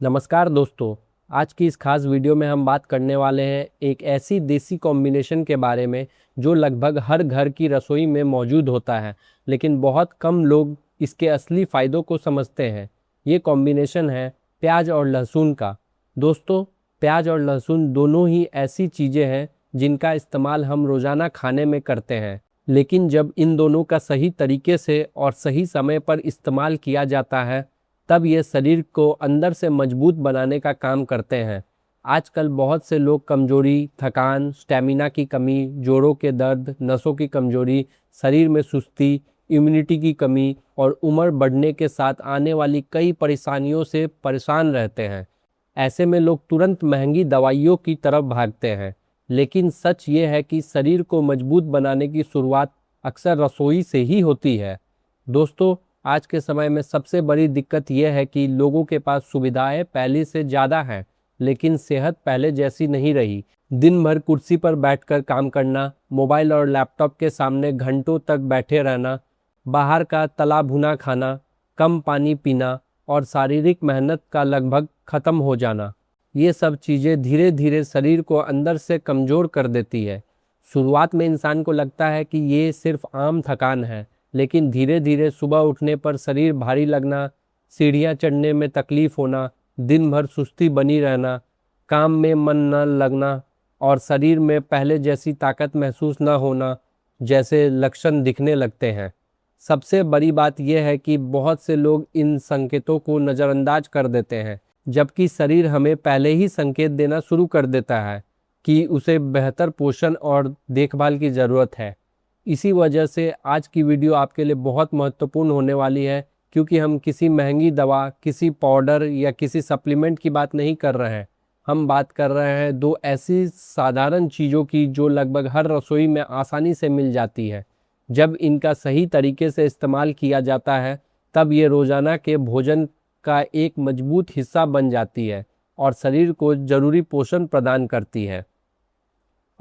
नमस्कार दोस्तों। आज की इस खास वीडियो में हम बात करने वाले हैं एक ऐसी देसी कॉम्बिनेशन के बारे में जो लगभग हर घर की रसोई में मौजूद होता है, लेकिन बहुत कम लोग इसके असली फ़ायदों को समझते हैं। ये कॉम्बिनेशन है प्याज और लहसुन का। दोस्तों, प्याज और लहसुन दोनों ही ऐसी चीज़ें हैं जिनका इस्तेमाल हम रोज़ाना खाने में करते हैं, लेकिन जब इन दोनों का सही तरीके से और सही समय पर इस्तेमाल किया जाता है तब ये शरीर को अंदर से मजबूत बनाने का काम करते हैं। आजकल बहुत से लोग कमजोरी, थकान, स्टेमिना की कमी, जोड़ों के दर्द, नसों की कमजोरी, शरीर में सुस्ती, इम्यूनिटी की कमी और उम्र बढ़ने के साथ आने वाली कई परेशानियों से परेशान रहते हैं। ऐसे में लोग तुरंत महंगी दवाइयों की तरफ भागते हैं, लेकिन सच ये है कि शरीर को मजबूत बनाने की शुरुआत अक्सर रसोई से ही होती है। दोस्तों, आज के समय में सबसे बड़ी दिक्कत यह है कि लोगों के पास सुविधाएं पहले से ज़्यादा हैं, लेकिन सेहत पहले जैसी नहीं रही। दिन भर कुर्सी पर बैठकर काम करना, मोबाइल और लैपटॉप के सामने घंटों तक बैठे रहना, बाहर का तला भुना खाना, कम पानी पीना और शारीरिक मेहनत का लगभग खत्म हो जाना, ये सब चीज़ें धीरे धीरे शरीर को अंदर से कमज़ोर कर देती है। शुरुआत में इंसान को लगता है कि ये सिर्फ आम थकान है, लेकिन धीरे धीरे सुबह उठने पर शरीर भारी लगना, सीढ़ियाँ चढ़ने में तकलीफ होना, दिन भर सुस्ती बनी रहना, काम में मन न लगना और शरीर में पहले जैसी ताकत महसूस न होना जैसे लक्षण दिखने लगते हैं। सबसे बड़ी बात यह है कि बहुत से लोग इन संकेतों को नज़रअंदाज कर देते हैं, जबकि शरीर हमें पहले ही संकेत देना शुरू कर देता है कि उसे बेहतर पोषण और देखभाल की ज़रूरत है। इसी वजह से आज की वीडियो आपके लिए बहुत महत्वपूर्ण होने वाली है, क्योंकि हम किसी महंगी दवा, किसी पाउडर या किसी सप्लीमेंट की बात नहीं कर रहे हैं। हम बात कर रहे हैं दो ऐसी साधारण चीज़ों की जो लगभग हर रसोई में आसानी से मिल जाती है। जब इनका सही तरीके से इस्तेमाल किया जाता है तब ये रोज़ाना के भोजन का एक मजबूत हिस्सा बन जाती है और शरीर को ज़रूरी पोषण प्रदान करती है।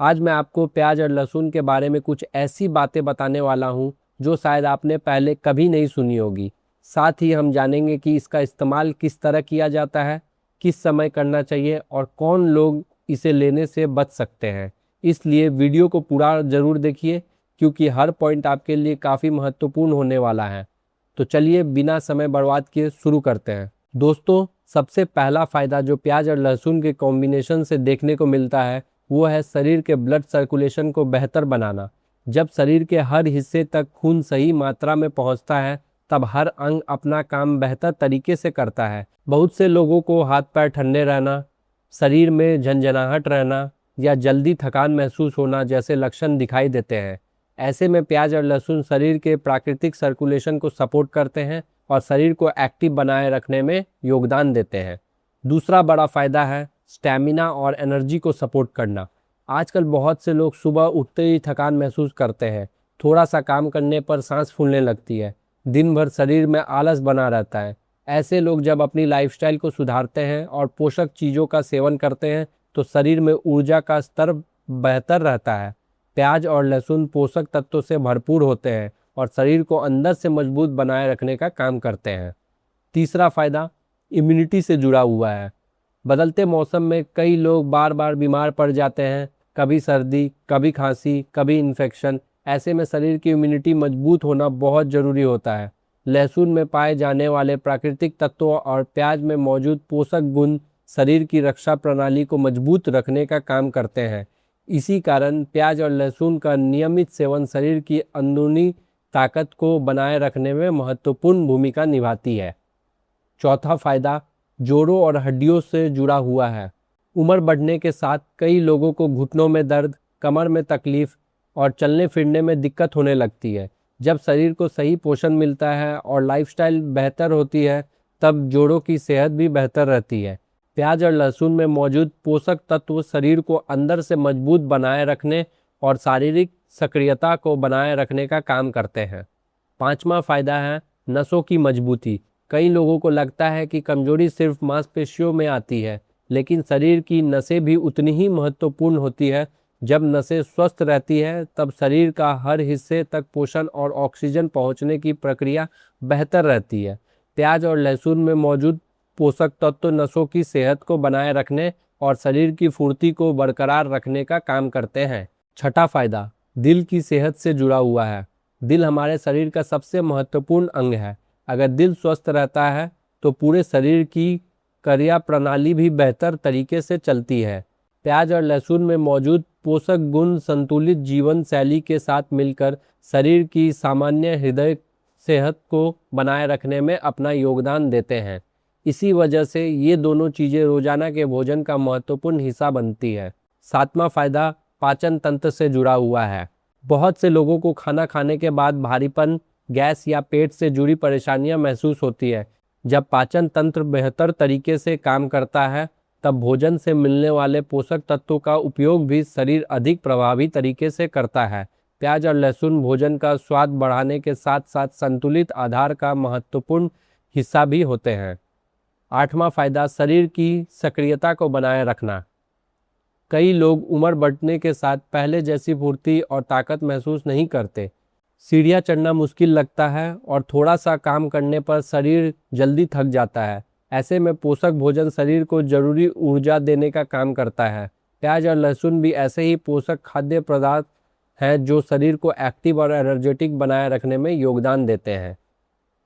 आज मैं आपको प्याज और लहसुन के बारे में कुछ ऐसी बातें बताने वाला हूँ जो शायद आपने पहले कभी नहीं सुनी होगी। साथ ही हम जानेंगे कि इसका इस्तेमाल किस तरह किया जाता है, किस समय करना चाहिए और कौन लोग इसे लेने से बच सकते हैं। इसलिए वीडियो को पूरा ज़रूर देखिए, क्योंकि हर पॉइंट आपके लिए काफ़ी महत्वपूर्ण होने वाला है। तो चलिए बिना समय बर्बाद किए शुरू करते हैं। दोस्तों, सबसे पहला फ़ायदा जो प्याज और लहसुन के कॉम्बिनेशन से देखने को मिलता है वो है शरीर के ब्लड सर्कुलेशन को बेहतर बनाना। जब शरीर के हर हिस्से तक खून सही मात्रा में पहुंचता है तब हर अंग अपना काम बेहतर तरीके से करता है। बहुत से लोगों को हाथ पैर ठंडे रहना, शरीर में झंझनाहट रहना या जल्दी थकान महसूस होना जैसे लक्षण दिखाई देते हैं। ऐसे में प्याज और लहसुन शरीर के प्राकृतिक सर्कुलेशन को सपोर्ट करते हैं और शरीर को एक्टिव बनाए रखने में योगदान देते हैं। दूसरा बड़ा फायदा है स्टैमिना और एनर्जी को सपोर्ट करना। आजकल बहुत से लोग सुबह उठते ही थकान महसूस करते हैं, थोड़ा सा काम करने पर सांस फूलने लगती है, दिन भर शरीर में आलस बना रहता है। ऐसे लोग जब अपनी लाइफस्टाइल को सुधारते हैं और पोषक चीज़ों का सेवन करते हैं तो शरीर में ऊर्जा का स्तर बेहतर रहता है। प्याज और लहसुन पोषक तत्वों से भरपूर होते हैं और शरीर को अंदर से मजबूत बनाए रखने का काम करते हैं। तीसरा फायदा इम्यूनिटी से जुड़ा हुआ है। बदलते मौसम में कई लोग बार बार बीमार पड़ जाते हैं, कभी सर्दी, कभी खांसी, कभी इन्फेक्शन। ऐसे में शरीर की इम्यूनिटी मजबूत होना बहुत ज़रूरी होता है। लहसुन में पाए जाने वाले प्राकृतिक तत्वों और प्याज में मौजूद पोषक गुण शरीर की रक्षा प्रणाली को मजबूत रखने का काम करते हैं। इसी कारण प्याज और लहसुन का नियमित सेवन शरीर की अंदरूनी ताकत को बनाए रखने में महत्वपूर्ण भूमिका निभाती है। चौथा फायदा जोड़ों और हड्डियों से जुड़ा हुआ है। उम्र बढ़ने के साथ कई लोगों को घुटनों में दर्द, कमर में तकलीफ और चलने फिरने में दिक्कत होने लगती है। जब शरीर को सही पोषण मिलता है और लाइफस्टाइल बेहतर होती है तब जोड़ों की सेहत भी बेहतर रहती है। प्याज और लहसुन में मौजूद पोषक तत्व शरीर को अंदर से मजबूत बनाए रखने और शारीरिक सक्रियता को बनाए रखने का काम करते हैं। पांचवा फायदा है नसों की मजबूती। कई लोगों को लगता है कि कमजोरी सिर्फ मांसपेशियों में आती है, लेकिन शरीर की नसें भी उतनी ही महत्वपूर्ण होती है। जब नसें स्वस्थ रहती है तब शरीर का हर हिस्से तक पोषण और ऑक्सीजन पहुंचने की प्रक्रिया बेहतर रहती है। प्याज और लहसुन में मौजूद पोषक तत्व नसों की सेहत को बनाए रखने और शरीर की फुर्ती को बरकरार रखने का काम करते हैं। छठा फायदा दिल की सेहत से जुड़ा हुआ है। दिल हमारे शरीर का सबसे महत्वपूर्ण अंग है। अगर दिल स्वस्थ रहता है तो पूरे शरीर की क्रिया प्रणाली भी बेहतर तरीके से चलती है। प्याज और लहसुन में मौजूद पोषक गुण संतुलित जीवन शैली के साथ मिलकर शरीर की सामान्य हृदय सेहत को बनाए रखने में अपना योगदान देते हैं। इसी वजह से ये दोनों चीज़ें रोजाना के भोजन का महत्वपूर्ण हिस्सा बनती है। सातवां फायदा पाचन तंत्र से जुड़ा हुआ है। बहुत से लोगों को खाना खाने के बाद भारीपन, गैस या पेट से जुड़ी परेशानियां महसूस होती है। जब पाचन तंत्र बेहतर तरीके से काम करता है तब भोजन से मिलने वाले पोषक तत्वों का उपयोग भी शरीर अधिक प्रभावी तरीके से करता है। प्याज और लहसुन भोजन का स्वाद बढ़ाने के साथ साथ संतुलित आहार का महत्वपूर्ण हिस्सा भी होते हैं। आठवां फायदा शरीर की सक्रियता को बनाए रखना। कई लोग उम्र बढ़ने के साथ पहले जैसी फुर्ती और ताकत महसूस नहीं करते। सीढ़ियाँ चढ़ना मुश्किल लगता है और थोड़ा सा काम करने पर शरीर जल्दी थक जाता है। ऐसे में पोषक भोजन शरीर को जरूरी ऊर्जा देने का काम करता है। प्याज और लहसुन भी ऐसे ही पोषक खाद्य पदार्थ हैं जो शरीर को एक्टिव और एनर्जेटिक बनाए रखने में योगदान देते हैं।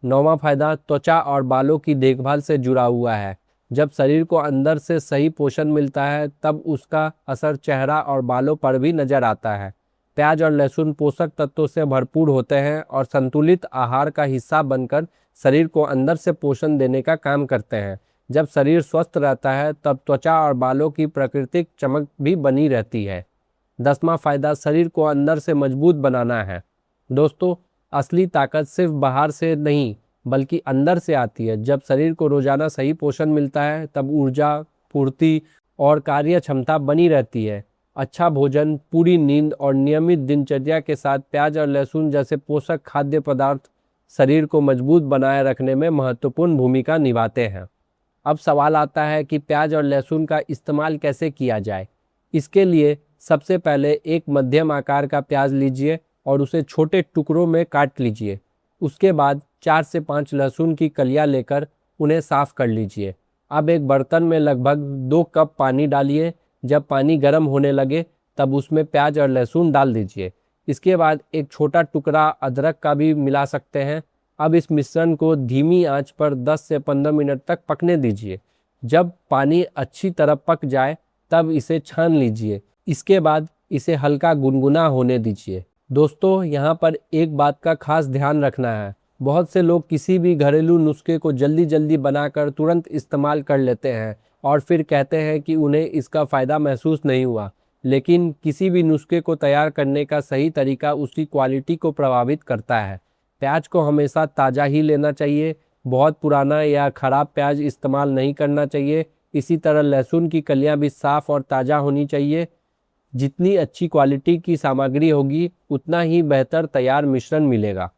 नौवां फायदा त्वचा और बालों की देखभाल से जुड़ा हुआ है। जब शरीर को अंदर से सही पोषण मिलता है तब उसका असर चेहरा और बालों पर भी नजर आता है। प्याज और लहसुन पोषक तत्वों से भरपूर होते हैं और संतुलित आहार का हिस्सा बनकर शरीर को अंदर से पोषण देने का काम करते हैं। जब शरीर स्वस्थ रहता है तब त्वचा और बालों की प्राकृतिक चमक भी बनी रहती है। 10वां फायदा शरीर को अंदर से मजबूत बनाना है। दोस्तों, असली ताकत सिर्फ बाहर से नहीं बल्कि अंदर से आती है। जब शरीर को रोजाना सही पोषण मिलता है तब ऊर्जा, फुर्ती और कार्य क्षमता बनी रहती है। अच्छा भोजन, पूरी नींद और नियमित दिनचर्या के साथ प्याज और लहसुन जैसे पोषक खाद्य पदार्थ शरीर को मजबूत बनाए रखने में महत्वपूर्ण भूमिका निभाते हैं। अब सवाल आता है कि प्याज और लहसुन का इस्तेमाल कैसे किया जाए। इसके लिए सबसे पहले एक मध्यम आकार का प्याज लीजिए और उसे छोटे टुकड़ों में काट लीजिए। उसके बाद 4 से 5 लहसुन की कलियां लेकर उन्हें साफ कर लीजिए। अब एक बर्तन में लगभग 2 कप पानी डालिए। जब पानी गर्म होने लगे तब उसमें प्याज और लहसुन डाल दीजिए। इसके बाद एक छोटा टुकड़ा अदरक का भी मिला सकते हैं। अब इस मिश्रण को धीमी आंच पर 10 से 15 मिनट तक पकने दीजिए। जब पानी अच्छी तरह पक जाए तब इसे छान लीजिए। इसके बाद इसे हल्का गुनगुना होने दीजिए। दोस्तों, यहाँ पर एक बात का खास ध्यान रखना है। बहुत से लोग किसी भी घरेलू नुस्खे को जल्दी जल्दी बनाकर तुरंत इस्तेमाल कर लेते हैं और फिर कहते हैं कि उन्हें इसका फ़ायदा महसूस नहीं हुआ। लेकिन किसी भी नुस्खे को तैयार करने का सही तरीका उसकी क्वालिटी को प्रभावित करता है। प्याज को हमेशा ताज़ा ही लेना चाहिए। बहुत पुराना या ख़राब प्याज इस्तेमाल नहीं करना चाहिए। इसी तरह लहसुन की कलियां भी साफ़ और ताज़ा होनी चाहिए। जितनी अच्छी क्वालिटी की सामग्री होगी उतना ही बेहतर तैयार मिश्रण मिलेगा।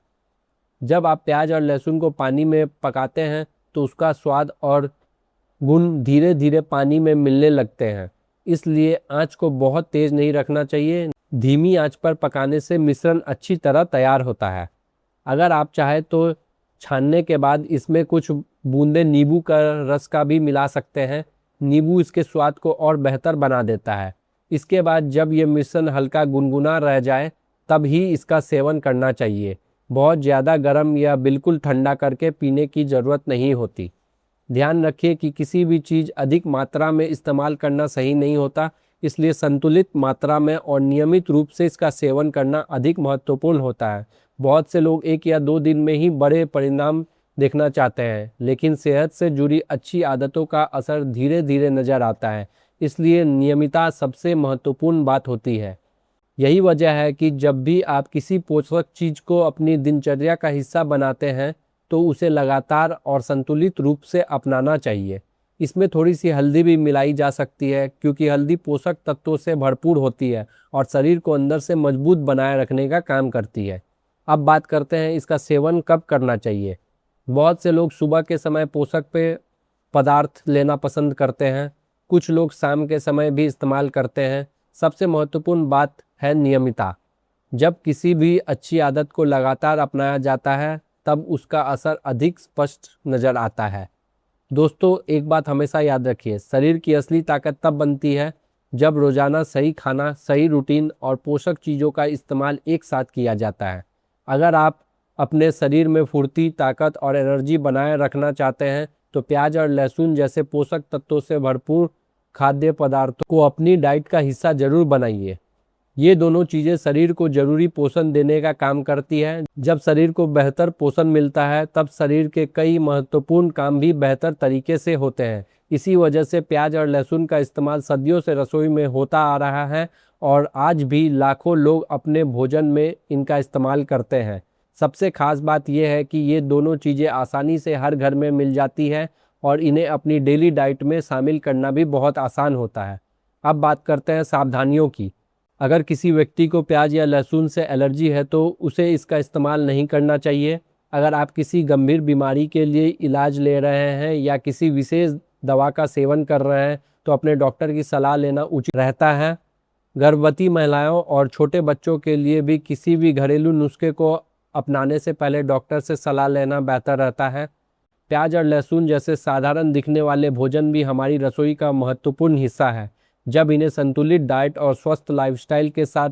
जब आप प्याज और लहसुन को पानी में पकाते हैं तो उसका स्वाद और गुण धीरे धीरे पानी में मिलने लगते हैं। इसलिए आंच को बहुत तेज़ नहीं रखना चाहिए। धीमी आंच पर पकाने से मिश्रण अच्छी तरह तैयार होता है। अगर आप चाहें तो छानने के बाद इसमें कुछ बूंदे नींबू का रस का भी मिला सकते हैं। नींबू इसके स्वाद को और बेहतर बना देता है। इसके बाद जब ये मिश्रण हल्का गुनगुना रह जाए तब ही इसका सेवन करना चाहिए। बहुत ज़्यादा गर्म या बिल्कुल ठंडा करके पीने की ज़रूरत नहीं होती। ध्यान रखिए कि किसी भी चीज़ अधिक मात्रा में इस्तेमाल करना सही नहीं होता, इसलिए संतुलित मात्रा में और नियमित रूप से इसका सेवन करना अधिक महत्वपूर्ण होता है। बहुत से लोग 1 या 2 दिन में ही बड़े परिणाम देखना चाहते हैं, लेकिन सेहत से जुड़ी अच्छी आदतों का असर धीरे धीरे नज़र आता है। इसलिए नियमितता सबसे महत्वपूर्ण बात होती है। यही वजह है कि जब भी आप किसी पोषक चीज़ को अपनी दिनचर्या का हिस्सा बनाते हैं तो उसे लगातार और संतुलित रूप से अपनाना चाहिए। इसमें थोड़ी सी हल्दी भी मिलाई जा सकती है क्योंकि हल्दी पोषक तत्वों से भरपूर होती है और शरीर को अंदर से मजबूत बनाए रखने का काम करती है। अब बात करते हैं इसका सेवन कब करना चाहिए। बहुत से लोग सुबह के समय पोषक पेय पदार्थ लेना पसंद करते हैं। कुछ लोग शाम के समय भी इस्तेमाल करते हैं। सबसे महत्वपूर्ण बात है नियमितता। जब किसी भी अच्छी आदत को लगातार अपनाया जाता है तब उसका असर अधिक स्पष्ट नज़र आता है। दोस्तों, एक बात हमेशा याद रखिए, शरीर की असली ताकत तब बनती है जब रोजाना सही खाना, सही रूटीन और पोषक चीज़ों का इस्तेमाल एक साथ किया जाता है। अगर आप अपने शरीर में फुर्ती, ताकत और एनर्जी बनाए रखना चाहते हैं तो प्याज और लहसुन जैसे पोषक तत्वों से भरपूर खाद्य पदार्थों को अपनी डाइट का हिस्सा जरूर बनाइए। ये दोनों चीज़ें शरीर को जरूरी पोषण देने का काम करती है। जब शरीर को बेहतर पोषण मिलता है तब शरीर के कई महत्वपूर्ण काम भी बेहतर तरीके से होते हैं। इसी वजह से प्याज और लहसुन का इस्तेमाल सदियों से रसोई में होता आ रहा है और आज भी लाखों लोग अपने भोजन में इनका इस्तेमाल करते हैं। सबसे खास बात यह है कि ये दोनों चीज़ें आसानी से हर घर में मिल जाती है और इन्हें अपनी डेली डाइट में शामिल करना भी बहुत आसान होता है। अब बात करते हैं सावधानियों की। अगर किसी व्यक्ति को प्याज या लहसुन से एलर्जी है तो उसे इसका इस्तेमाल नहीं करना चाहिए। अगर आप किसी गंभीर बीमारी के लिए इलाज ले रहे हैं या किसी विशेष दवा का सेवन कर रहे हैं तो अपने डॉक्टर की सलाह लेना उचित रहता है। गर्भवती महिलाओं और छोटे बच्चों के लिए भी किसी भी घरेलू नुस्खे को अपनाने से पहले डॉक्टर से सलाह लेना बेहतर रहता है। प्याज और लहसुन जैसे साधारण दिखने वाले भोजन भी हमारी रसोई का महत्वपूर्ण हिस्सा है। जब इन्हें संतुलित डाइट और स्वस्थ लाइफस्टाइल के साथ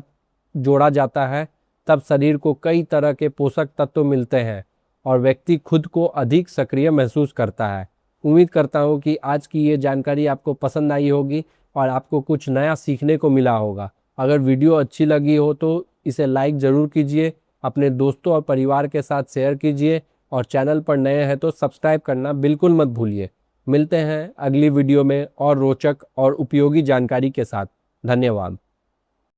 जोड़ा जाता है तब शरीर को कई तरह के पोषक तत्व मिलते हैं और व्यक्ति खुद को अधिक सक्रिय महसूस करता है। उम्मीद करता हूँ कि आज की ये जानकारी आपको पसंद आई होगी और आपको कुछ नया सीखने को मिला होगा। अगर वीडियो अच्छी लगी हो तो इसे लाइक ज़रूर कीजिए, अपने दोस्तों और परिवार के साथ शेयर कीजिए और चैनल पर नए हैं तो सब्सक्राइब करना बिल्कुल मत भूलिए। मिलते हैं अगली वीडियो में और रोचक और उपयोगी जानकारी के साथ। धन्यवाद।